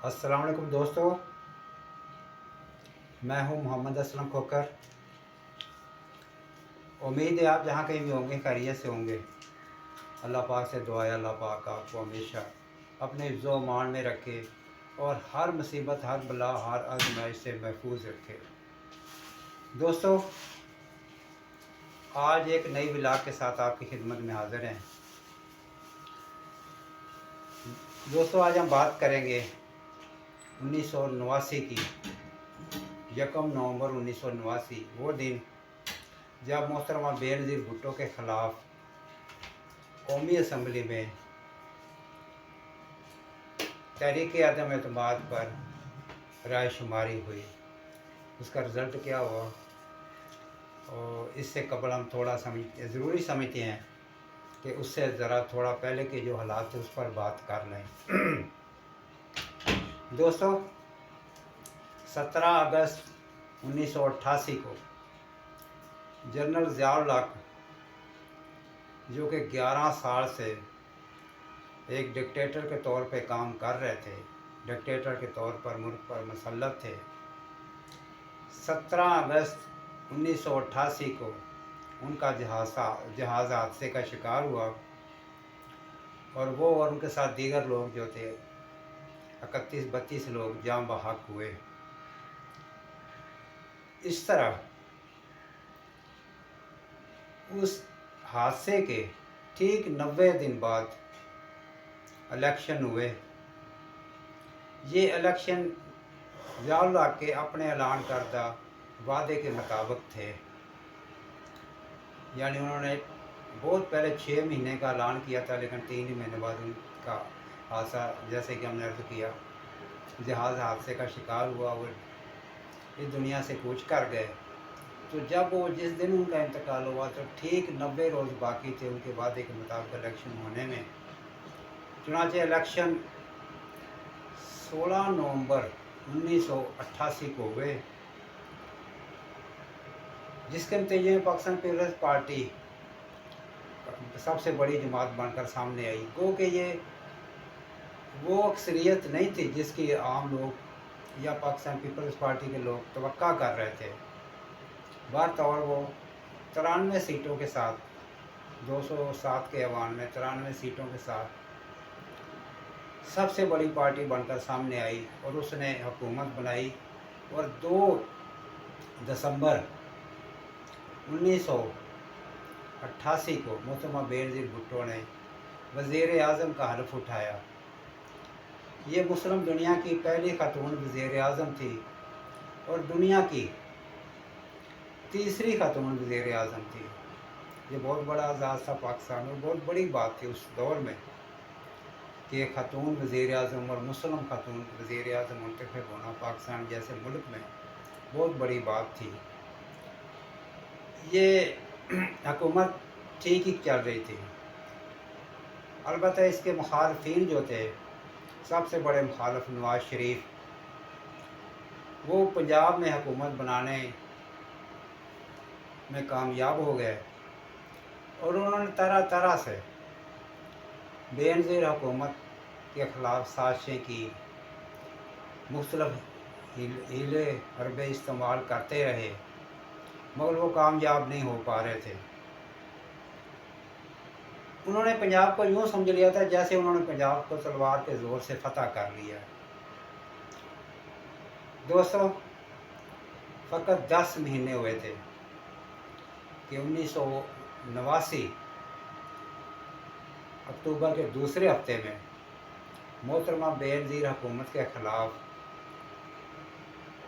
अस्सलाम वालेकुम दोस्तों, मैं हूं मोहम्मद असलम खोकर। उम्मीद है आप जहां कहीं भी होंगे खैरियत से होंगे। अल्लाह पाक से दुआ है अल्लाह पाक आपको हमेशा अपने हिफ्ज़ व अमान में रखे और हर मुसीबत, हर बला, हर आजमाइश से महफूज रखे। दोस्तों, आज एक नई व्लॉग के साथ आपकी खिदमत में हाज़िर हैं। दोस्तों, आज हम बात करेंगे 1989 की। 1 नवंबर 1989 वो दिन जब मोहतरमा बेनज़ीर भुट्टो के ख़िलाफ़ कौमी असम्बली में तहरीक अदम एतमाद पर राय शुमारी हुई। उसका रिज़ल्ट क्या हुआ, और इससे कबल हम थोड़ा ज़रूरी समझते हैं कि उससे ज़रा थोड़ा पहले के जो हालात थे उस पर बात कर लें। दोस्तों, 17 अगस्त 1988 को जनरल ज़ियाउल हक, जो कि 11 साल से एक डिक्टेटर के तौर पे काम कर रहे थे, डिक्टेटर के तौर पर मुल्क पर मुसल्लत थे, 17 अगस्त 1988 को उनका जहाज़ हादसे का शिकार हुआ और वो और उनके साथ दीगर लोग जो थे 31-32 लोग जान बहक हुए। इस तरह उस हादसे के ठीक 90 दिन बाद इलेक्शन हुए। ये इलेक्शन ज़ियाउल हक के अपने ऐलान करदा वादे के मुताबिक थे, यानी उन्होंने बहुत पहले 6 महीने का ऐलान किया था, लेकिन 3 ही महीने बाद उनका हादसा, जैसे कि हमने अर्ज़ किया, जहाज़ हादसे का शिकार हुआ, वो इस दुनिया से कूच कर गए। तो जब वो जिस दिन उनका इंतकाल हुआ तो ठीक 90 रोज़ बाकी थे उनके वादे के मुताबिक इलेक्शन होने में। चुनांचे इलेक्शन 16 नवंबर 1988 को हुए, जिसके नतीजे में पाकिस्तान पीपल्स पार्टी सबसे बड़ी जमात बनकर सामने आई। गो कि ये वो अक्सरियत नहीं थी जिसकी आम लोग या पाकिस्तान पीपल्स पार्टी के लोग तवक्का कर रहे थे। बहरतौर वो 93 सीटों के साथ, 207 के ऐवान में 93 सीटों के साथ सबसे बड़ी पार्टी बनकर सामने आई और उसने हुकूमत बनाई। और 2 दिसंबर 1988 को मोहतरमा बेनज़ीर भुट्टो ने वज़ीर आज़म का हल्फ उठाया। ये मुस्लिम दुनिया की पहली खातून वज़ीर आज़म थी और दुनिया की तीसरी खातून वज़ीर आज़म थी। ये बहुत बड़ा एजाज़ था पाकिस्तान में, बहुत बड़ी बात थी उस दौर में कि एक खातून वज़ीर आज़म और मुस्लिम खातून वज़ीर आज़म मुंतखब होना पाकिस्तान जैसे मुल्क में बहुत बड़ी बात थी। ये हुकूमत ठीक ही चल रही थी। अलबत्ता इसके मुखालफिन जो थे, सबसे बड़े मुखालफ नवाज शरीफ, वो पंजाब में हुकूमत बनाने में कामयाब हो गए और उन्होंने तरह तरह से बेनज़ीर हुकूमत के ख़िलाफ़ साजिशें की, मुख्तलिफ हीले हरबे इस्तेमाल करते रहे, मगर वो कामयाब नहीं हो पा रहे थे। उन्होंने पंजाब को यूँ समझ लिया था जैसे उन्होंने पंजाब को तलवार के ज़ोर से फतह कर लिया। दोस्तों, फ़कत 10 महीने हुए थे कि 1989 अक्टूबर के दूसरे हफ्ते में मोहतरमा बेनज़ीर हुकूमत के ख़िलाफ़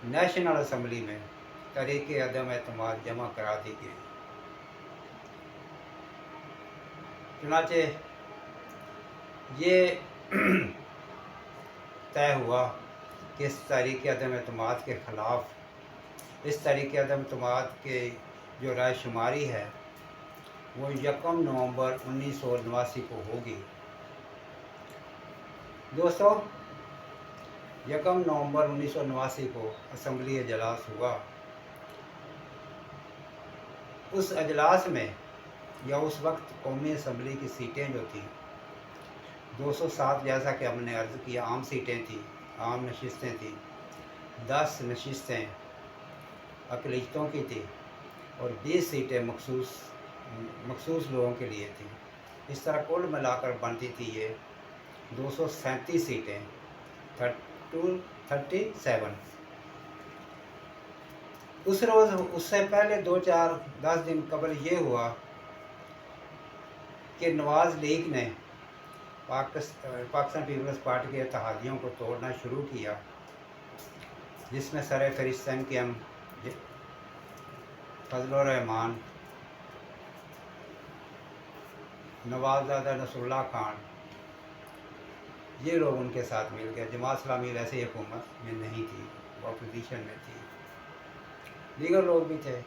नेशनल असम्बली में तहरीक अदम एतमाद जमा करा दी गई। चुनांचे ये तय हुआ कि इस तहरीक अदम एतमाद के ख़िलाफ़, इस तहरीक अदम एतमाद के जो राय शुमारी है वो 1 नवंबर 1989 को होगी। दोस्तों, 1 नवंबर 1989 को असम्बली अजलास हुआ। उस अजलास में या उस वक्त कौमी असम्बली की सीटें जो थी 207, जैसा कि हमने अर्ज़ किया, आम सीटें थी। عام نشستیں تھیں، 10 نشستیں اقلیتوں کی تھی اور 20 سیٹیں مخصوص لوگوں کے لیے تھیں۔ اس طرح کل ملا کر بنتی تھی یہ 237 سیٹیں، 37۔ اس روز اس سے پہلے 10 دن قبل یہ ہوا کہ نواز لیگ نے پاکستان پیپلز پارٹی کے اتحادیوں کو توڑنا شروع کیا، جس میں سر فہرست MKM فضل الرحمان، نوابزادہ نصر اللہ خان، یہ لوگ ان کے ساتھ مل گئے۔ جماعت اسلامی ویسے ہی حکومت میں نہیں تھی، وہ اپوزیشن میں تھی، دیگر لوگ بھی تھے۔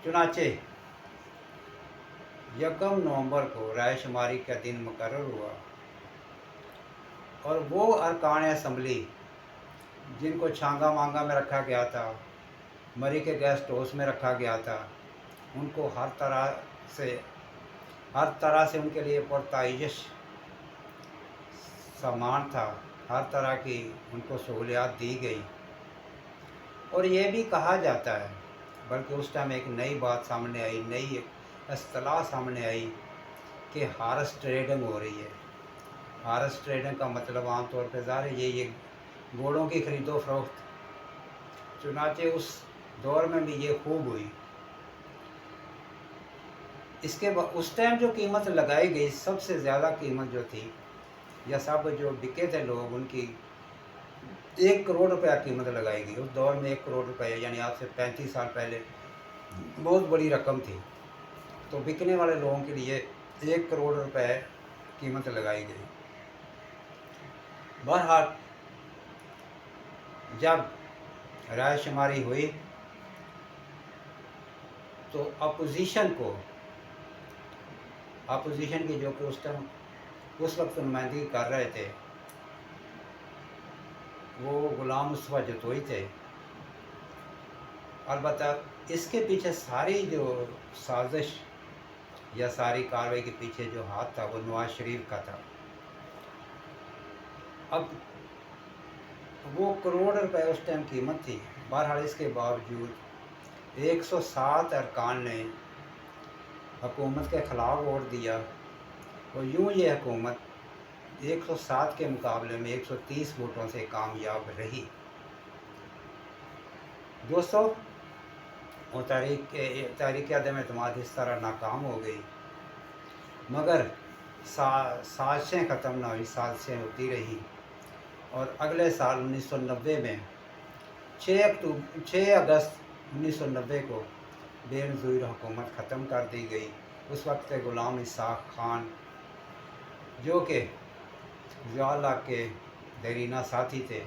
چنانچہ 1 نومبر کو رائے شماری کا دن مقرر ہوا اور وہ ارکان اسمبلی جن کو چھانگا مانگا میں رکھا گیا تھا، مری کے گیسٹ ہاؤس میں رکھا گیا تھا، ان کو ہر طرح سے ان کے لیے پرتعیش سامان تھا، ہر طرح کی ان کو سہولیات دی گئی۔ اور یہ بھی کہا جاتا ہے، بلکہ اس ٹائم ایک نئی بات سامنے آئی، نئی اصطلاح سامنے آئی کہ ہارس ٹریڈنگ ہو رہی ہے۔ ہارس ٹریڈنگ کا مطلب عام طور پہ ظاہر ہے یہ گھوڑوں کی خرید و فروخت۔ چنانچہ اس دور میں بھی یہ خوب ہوئی۔ اس ٹائم جو قیمت لگائی گئی، سب سے زیادہ قیمت جو تھی یا سب جو بکے تھے لوگ، ان کی 1 کروڑ روپیہ قیمت لگائی گئی۔ اس دور میں 1 کروڑ روپیہ یعنی آج سے 35 سال پہلے بہت بڑی رقم تھی، تو بکنے والے لوگوں کے لیے 1 کروڑ روپے قیمت لگائی گئی۔ بہرحال جب رائے شماری ہوئی تو اپوزیشن کی جو کہ اس وقت نمائندگی کر رہے تھے، وہ غلام مصطفیٰ جتوئی تھے۔ البتہ اس کے پیچھے ساری جو سازش یا ساری کارروائی کے پیچھے جو ہاتھ تھا وہ نواز شریف کا تھا۔ اب وہ کروڑ روپے اس ٹائم قیمت تھی، بہرحال اس کے باوجود 107 ارکان نے حکومت کے خلاف ووٹ دیا اور یوں یہ حکومت 107 کے مقابلے میں 130 ووٹوں سے کامیاب رہی۔ دوستو، وہ تحریک عدم اعتماد اس طرح ناکام ہو گئی، مگر سازشیں ختم نہ ہوئی، سازشیں ہوتی رہی اور اگلے سال 1990 میں 6 اگست 1990 کو بے نظیر حکومت ختم کر دی گئی۔ اس وقت غلام اسحاق خان جو کہ ضیاء اللہ کے دیرینہ ساتھی تھے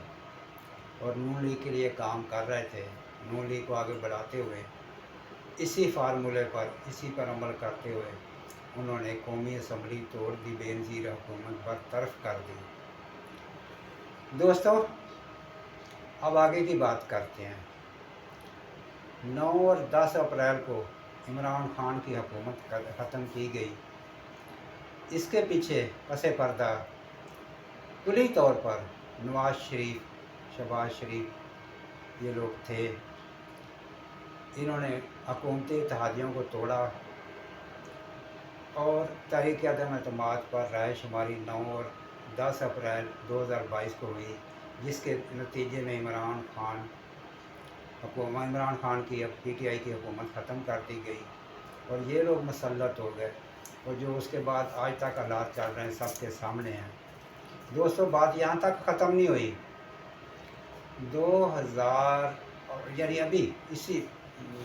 اور نون لیگ کے لیے کام کر رہے تھے، نون لیگ کو آگے بڑھاتے ہوئے اسی فارمولے پر عمل کرتے ہوئے انہوں نے قومی اسمبلی توڑ دی، بے نظیر حکومت برطرف کر دی۔ دوستو، اب آگے کی بات کرتے ہیں۔ 9 اور 10 اپریل کو عمران خان کی حکومت ختم کی گئی۔ اس کے پیچھے پس پردہ کلی طور پر نواز شریف، شہباز شریف یہ لوگ تھے۔ انہوں نے حکومتی اتحادیوں کو توڑا اور تحریک عدم اعتماد پر رائے شماری 9 اور 10 اپریل 2022 کو ہوئی، جس کے نتیجے میں عمران خان کی PTI کی حکومت ختم کر دی گئی اور یہ لوگ مسلط ہو گئے، اور جو اس کے بعد آج تک حالات چل رہے ہیں سب کے سامنے ہیں۔ دوستو، بات یہاں تک ختم نہیں ہوئی۔ 2000 یعنی ابھی اسی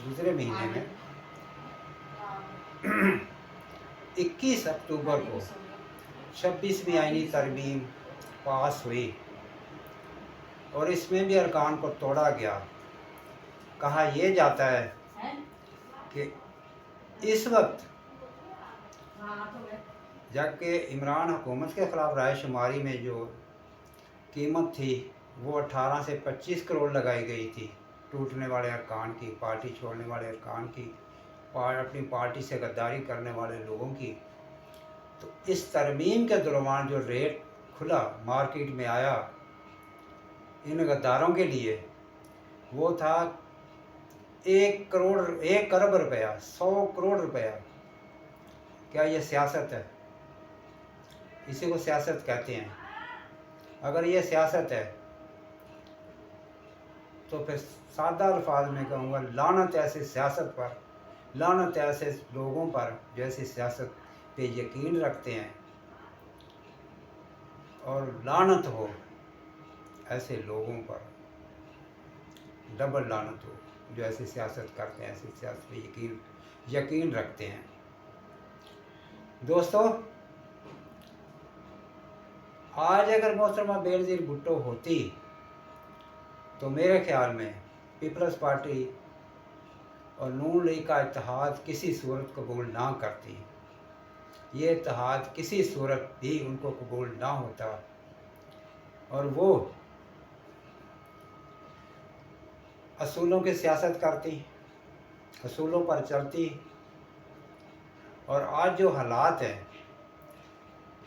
گزرے مہینے میں 21 اکتوبر کو 26ویں آئینی ترمیم پاس ہوئی اور اس میں بھی ارکان کو توڑا گیا۔ کہا یہ جاتا ہے کہ اس وقت جبکہ عمران حکومت کے خلاف رائے شماری میں جو قیمت تھی وہ 18 سے 25 کروڑ لگائی گئی تھی، ٹوٹنے والے ارکان کی، پارٹی چھوڑنے والے ارکان کی، اپنی پارٹی سے غداری کرنے والے لوگوں کی، تو اس ترمیم کے دوران جو ریٹ खुला मार्केट में आया इन गद्दारों के लिए, वो था 1 अरब रुपया, 100 करोड़ रुपया। क्या ये सियासत है? इसी को सियासत कहते हैं। अगर ये सियासत है तो फिर सादा अल्फाज में कहूँगा, लानत ऐसे सियासत पर, लानत ऐसे लोगों पर जो ऐसी सियासत पे यकीन रखते हैं, और लानत हो ऐसे लोगों पर, डबल लानत हो जो ऐसी सियासत करते हैं, ऐसी सियासत पे यकीन रखते हैं। दोस्तों, आज अगर मोहतरमा बेनज़ीर भुट्टो होती तो मेरे ख्याल में पीपल्स पार्टी और नून लीग का इत्तेहाद किसी सूरत कबूल ना करती। ये इत्तेहाद किसी सूरत भी उनको कबूल ना होता, और वो असूलों की सियासत करती, असूलों पर चलती। और आज जो हालात हैं,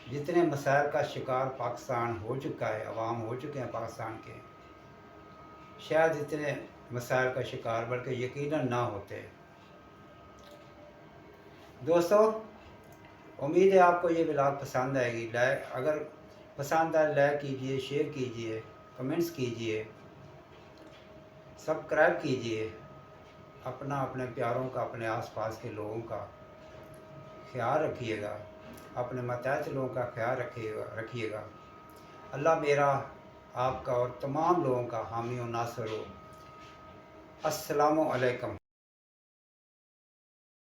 जितने मसाइल का शिकार पाकिस्तान हो चुका है, अवाम हो चुके हैं पाकिस्तान के, शायद इतने मसाइल का शिकार बल्कि यकीनन ना होते। दोस्तों, उम्मीद है आपको ये व्लॉग पसंद आएगी। अगर पसंद आए लाइक कीजिए, शेयर कीजिए, कमेंट्स कीजिए, सब्सक्राइब कीजिए। अपना, अपने प्यारों का, अपने आसपास के लोगों का ख्याल रखिएगा, अपने मातहत लोगों का ख्याल रखिएगा। अल्लाह मेरा, आपका और तमाम लोगों का हामी और नासर हो। अस्सलामु अलैकुम।